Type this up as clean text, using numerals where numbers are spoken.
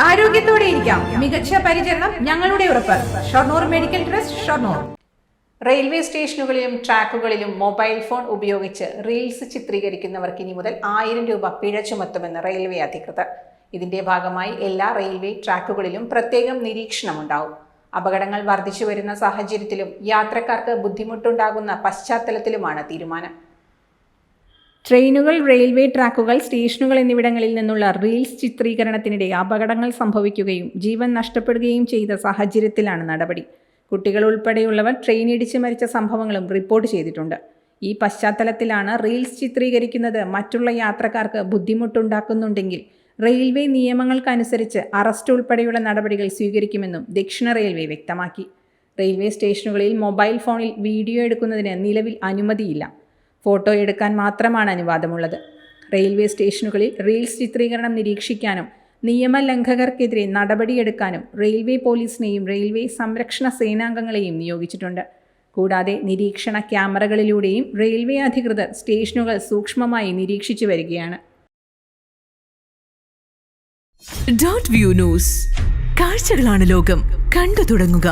ആരോഗ്യത്തോടെ ഇരിക്കാം. മികച്ച പരിചരണം ഞങ്ങളുടെ ഉറപ്പ്. Shoranur medical trust, Shoranur. Railway സ്റ്റേഷനുകളിലും ട്രാക്കുകളിലും മൊബൈൽ ഫോൺ ഉപയോഗിച്ച് റീൽസ് ചിത്രീകരിക്കുന്നവർക്ക് ഇനി മുതൽ 1000 രൂപ പിഴ ചുമത്തുമെന്ന് റെയിൽവേ അധികൃതർ. ഇതിന്റെ ഭാഗമായി എല്ലാ റെയിൽവേ ട്രാക്കുകളിലും പ്രത്യേകം നിരീക്ഷണമുണ്ടാവും. അപകടങ്ങൾ വർദ്ധിച്ചു വരുന്ന സാഹചര്യത്തിലും യാത്രക്കാർക്ക് ബുദ്ധിമുട്ടുണ്ടാകുന്ന പശ്ചാത്തലത്തിലുമാണ് തീരുമാനം. ട്രെയിനുകൾ, റെയിൽവേ ട്രാക്കുകൾ, സ്റ്റേഷനുകൾ എന്നിവിടങ്ങളിൽ നിന്നുള്ള റീൽസ് ചിത്രീകരണത്തിനിടെ അപകടങ്ങൾ സംഭവിക്കുകയും ജീവൻ നഷ്ടപ്പെടുകയും ചെയ്ത സാഹചര്യത്തിലാണ് നടപടി. കുട്ടികൾ ഉൾപ്പെടെയുള്ളവർ ട്രെയിൻ ഇടിച്ച് മരിച്ച സംഭവങ്ങളും റിപ്പോർട്ട് ചെയ്തിട്ടുണ്ട്. ഈ പശ്ചാത്തലത്തിലാണ് റീൽസ് ചിത്രീകരിക്കുന്നത് മറ്റുള്ള യാത്രക്കാർക്ക് ബുദ്ധിമുട്ടുണ്ടാക്കുന്നുണ്ടെങ്കിൽ റെയിൽവേ നിയമങ്ങൾക്കനുസരിച്ച് അറസ്റ്റ് ഉൾപ്പെടെയുള്ള നടപടികൾ സ്വീകരിക്കുമെന്നും ദക്ഷിണ റെയിൽവേ വ്യക്തമാക്കി. റെയിൽവേ സ്റ്റേഷനുകളിൽ മൊബൈൽ ഫോണിൽ വീഡിയോ എടുക്കുന്നതിന് നിലവിൽ അനുമതിയില്ല. ഫോട്ടോ എടുക്കാൻ മാത്രമാണ് അനുവാദമുള്ളത്. റെയിൽവേ സ്റ്റേഷനുകളിൽ റീൽസ് ചിത്രീകരണം നിരീക്ഷിക്കാനും നിയമലംഘകർക്കെതിരെ നടപടിയെടുക്കാനും റെയിൽവേ പോലീസിനെയും റെയിൽവേ സംരക്ഷണ സേനാംഗങ്ങളെയും നിയോഗിച്ചിട്ടുണ്ട്. കൂടാതെ നിരീക്ഷണ ക്യാമറകളിലൂടെയും റെയിൽവേ അധികൃതർ സ്റ്റേഷനുകൾ സൂക്ഷ്മമായി നിരീക്ഷിച്ചു വരികയാണ്. Dot view news. കാഴ്ചകളാണ് ലോകം. കണ്ടു തുടങ്ങുക.